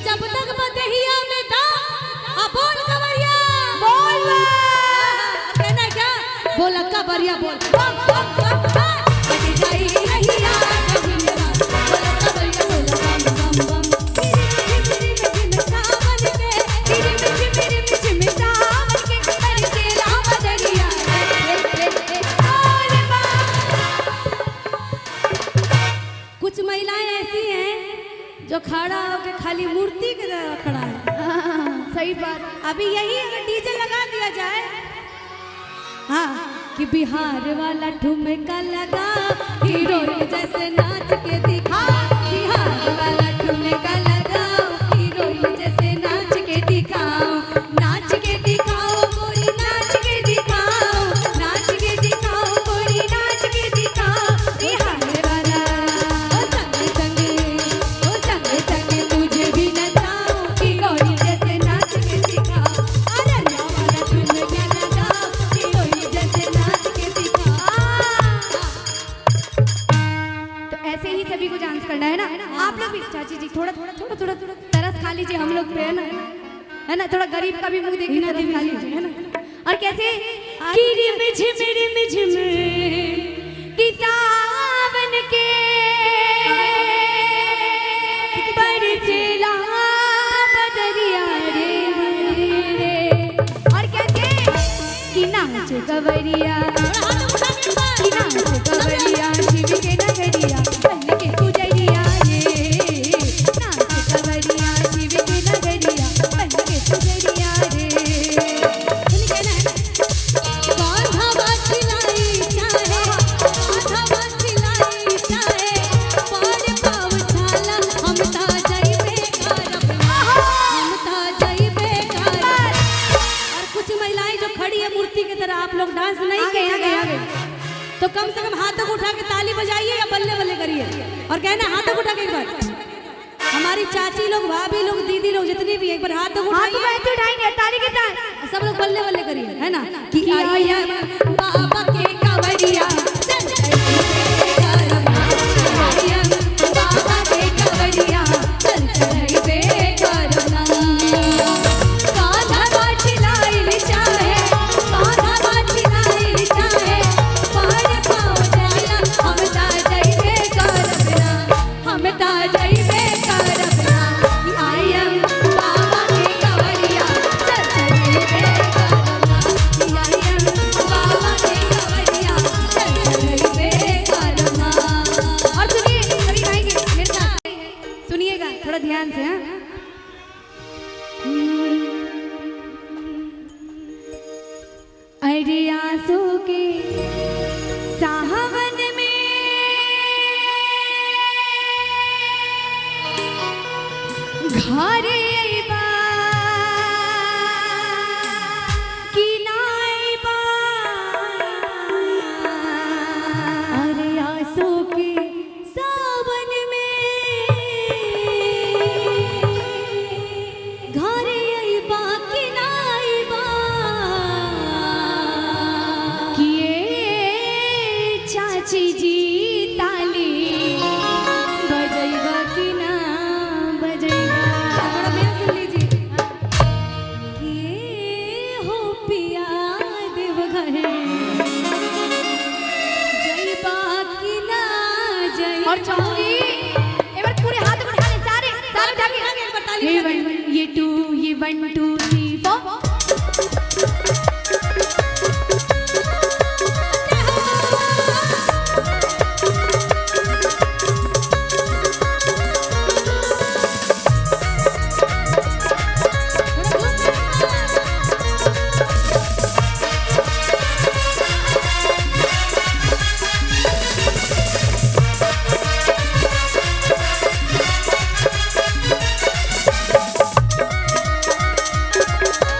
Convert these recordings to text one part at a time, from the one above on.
जब तक बदहिया में था बोल कवरिया बोल कहना क्या बोल कवरिया बोल बम बम बम बम जाई रहिया बोल कवरिया बोल बम बम बम मेरी सावन के मेरी मिठी सावन के बरसेला बदरिया कुछ महिलाएं ऐसी हैं जो खड़ा होकर खाली मूर्ति की तरह खड़ा है। सही बात। अभी यही अगर डीजे लगा दिया जाए हाँ कि बिहार वाला ठुमका लगा हीरोइन जैसे नाच के दिखा बिहार वाला ठुमका लगा हीरोइन जैसे नाच के दिखाओ नाच के दिखाओ कोई नाच के दिखाओ नाच के दिखाओ कोई नाच के दिखाओ बिहार वाला ओ संग संग तुझे भी नचाओ हीरोइन जैसे नाच के दिखाओ अरे वाला ठुमका लगाओ हीरोइन जैसे नाच के दिखाओ। तो ऐसे ही सभी को डांस करना है ना। आप लोग भी चाची जी थोड़ा तरस खा लीजिए हम लोग पे है ना थोड़ा गरीब का भी मुंह देखिए ना खा लीजिए है ना। और कैसे कि सावन के बरसेला बदरिया रे और कैसे कि नाच कवरिया कि नाच कवरिया शिव के नगरिया बन के पुजरिया रे नाच कवरिया शिव के नगरिया बन के पुजरिया रे। आप लोग डांस नहीं किए तो कम से कम हाथों को उठा के ताली बजाइए या बल्ले बल्ले करिए और कहना हाथों को उठा के एक बार हमारी चाची लोग भाभी लोग दीदी लोग जितनी भी एक बार हाथों को उठाएंगे ताली के साथ सब लोग बल्ले बल्ले करिए है ना कि आइया बाबा के कावड़िया बाबा के कावड़िया चल चल बे करना थोड़ा ध्यान से अरे आंसू के सावन में घरे अइबा कि ना अइबा अरे आंसू के सावन में घरे अइबा कि ना अइबा चाची जी ताली बजैबा कि ना बजैबा थोड़ा मेरा सुन लीजिए कि हो पिया देवघर जइबा कि ना जइबा और चाहूंगी एक बार पूरे हाथ उठा ले सारे उठा के एक बार ताली ये 1 2 3 4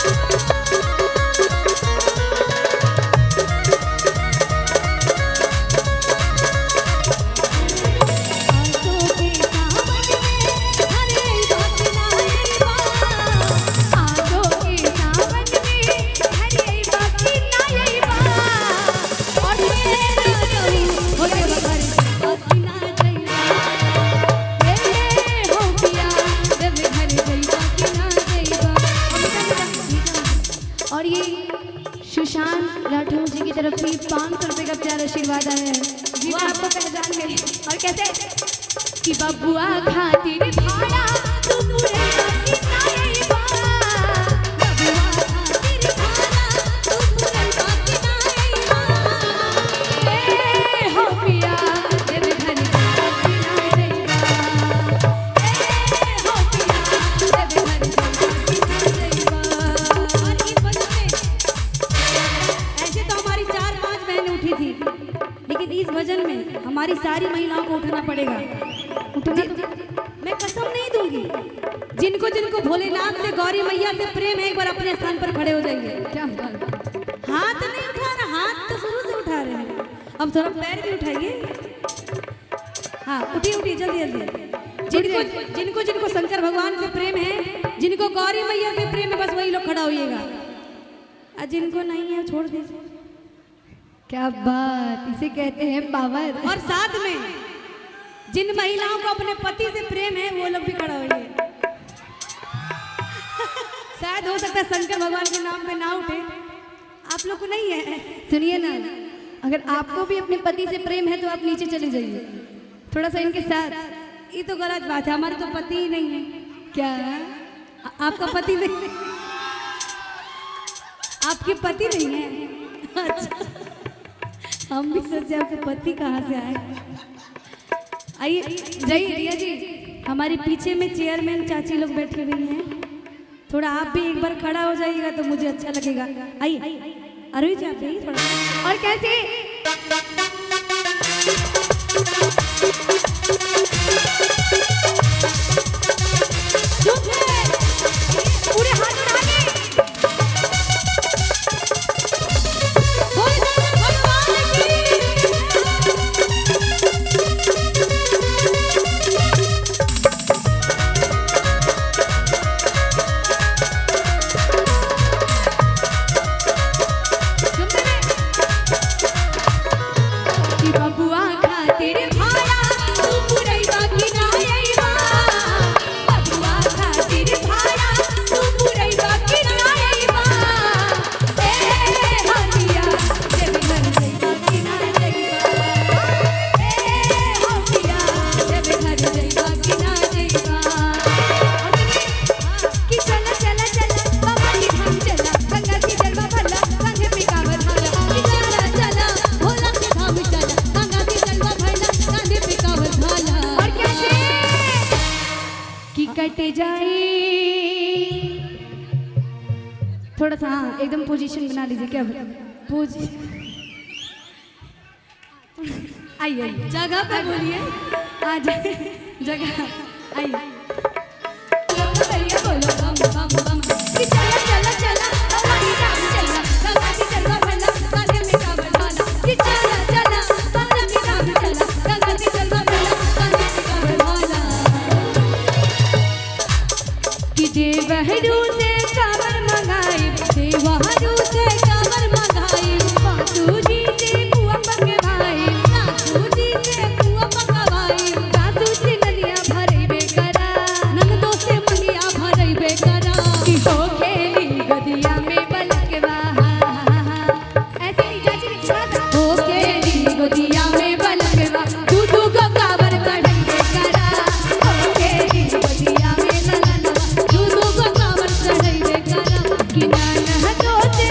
Bye. तरफ भी 500 रुपए का प्यारा आशीर्वाद आया है जी, मैं आपको पहचान गई। और कैसे कि बबुआ खातिर भाड़ा तू पूरे बाकी नाई बा, बबुआ खातिर भाड़ा तू पूरे बाकी नाई बा, ए हो पिया देव घर बाकी नाई बा, ए हो पिया देव घर बाकी नाई बा। और इस वजह से ऐसे तो हमारी 4-5 बहनें उठी थी, लेकिन इस भजन में हमारी सारी महिलाओं को उठना पड़ेगा। उठना मैं कसम नहीं दूंगी। जिनको जिनको भोलेनाथ से, गौरी मैया से प्रेम है, एक बार अपने स्थान पर खड़े हो जाइए। क्या बात। हाथ नहीं उठा रहा, हाथ तो शुरू से उठा रहे हैं, अब थोड़ा पैर भी उठाइए। हाँ उठिए उठिए जल्दी जल्दी। जिनको जिनको शंकर भगवान से प्रेम है, जिनको गौरी मैया से प्रेम है, बस वही लोग खड़ा होइएगा, और जिनको नहीं है छोड़ दीजिए। क्या बात, इसे कहते हैं पावर। और साथ में जिन महिलाओं को अपने पति से प्रेम है वो लोग भी खड़ा होइए। शायद हो सकता है शंकर भगवान के नाम पे ना उठे, आप लोग को नहीं है। सुनिए ना, अगर आपको भी अपने पति से प्रेम है तो आप नीचे चले जाइए थोड़ा सा इनके साथ। ये तो गलत बात है, हमारे तो पति ही नहीं है। क्या आपका पति नहीं, आपके पति नहीं है? अच्छा, हम भी सोचे आपके पति कहाँ से आए। आइए जाइए रिया जी, हमारे पीछे में चेयरमैन चाची लोग बैठे हुए हैं, थोड़ा आप भी एक बार खड़ा हो जाइएगा तो मुझे अच्छा लगेगा। आइए अरे जी आप भी थोड़ा। और कैसे पूरे हाथ उठा के कि बबुआ खातिर भाड़ा तू पूरे बाकी नाई बा, बबुआ खातिर भाड़ा तू पूरे बाकी नाई बा, ए हरिया देव घर बाकी नाई बा, ए हरिया देव घर बाकी नाई बा। कि चला चला चला बाबा की धाम चला, गंगा की जलवा भला कंधे पे कांवर हाला, कि चला चला भोला के धाम चला, गंगा के जलवा भरला, कांधे पे कांवर भाला। और कैसे कि कट जाए थोड़ा सा, हाँ एकदम पोजीशन बना लीजिए। क्या आइए आइए जगह पे बोलिए, आ जाए जगह आइए। बोलो बम बम बम। कि चला चला चला बाबा की धाम चला, गंगा की जलवा भला कांधे में कांवर हाला, कि चला चला बाबा की धाम चला, गंगा की जलवा भला कांधे में कांवर हाला, कि देवहरू से कांवर मंगाई, देवहरू से कांवर मंगाई, बासु जी से पुआ पकवाई, सासू जी से पुआ पकवाई, सासु से नदिया भरेबे करा, ननदों से मंगिया भरइबे करा। कि हो खेली गदिया में बलकवा, ऐसे ही चाची ने थोड़ा सा हो केली गोदिया में बलकवा, दूधू को कांवर चढ़इबे करा। हो खेली गदिया में ललनवा, दूधू को कांवर चढ़इबे करा। कि नाना तो से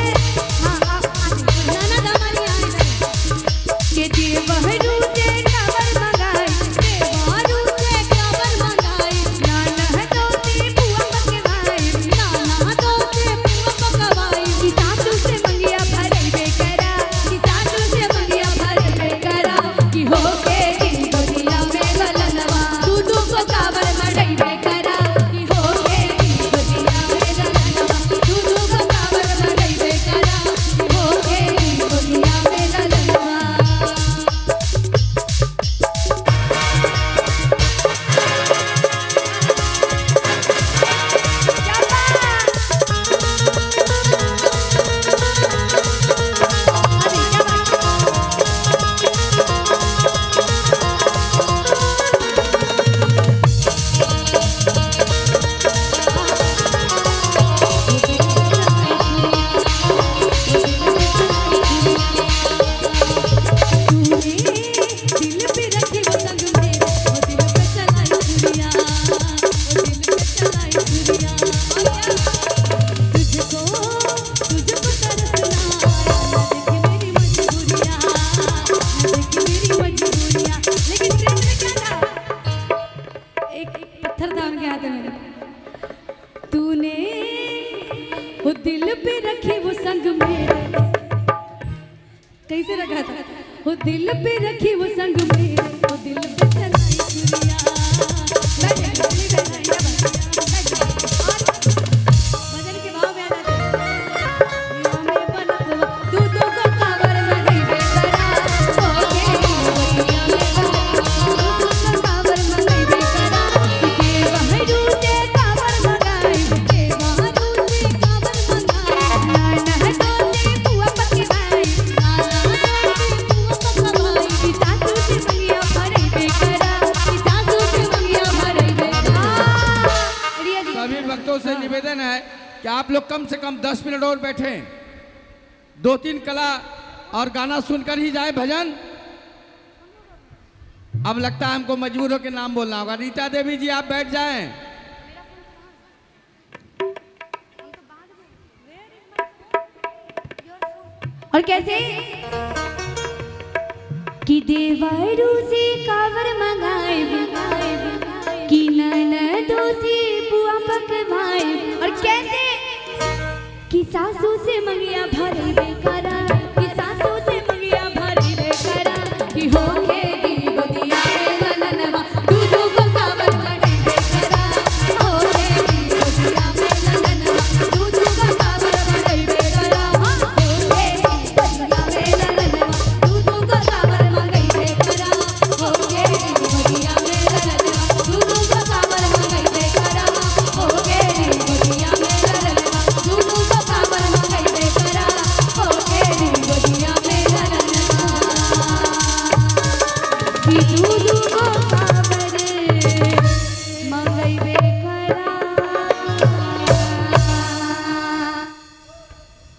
दिल पे रखी वो संग मेरे, कैसे रखा था, वो दिल पे रखी वो संग मेरे, वो दिल पे चलाई चुरिया, मैं चली बनाई भजन के भाव में आ जाते हैं में पलक तू तो को कावर में गई बेकरा ओके दुनिया में तू कावर में गई बेकरा के बहरू से कावर मंगाई के बहरू से कावर मंगाई ना तो से बुआ पकी भाई ना तो से बुआ पकी भाई सासू से मंगिया भरे बेकरा सासू से मंगिया भरे बेकरा। सभी भक्तों से निवेदन है कि आप लोग कम से कम 10 मिनट और बैठें, 2-3 कला और गाना सुनकर ही जाए भजन। अब लगता है हमको मजबूर होकर नाम बोलना होगा। रीता देवी जी आप बैठ जाएं। और कैसे कि देवारू से कावर मंगाए कि ननदो से बुआ पकवाए और कैसे कि सासू से मंगिया भरे बेकरा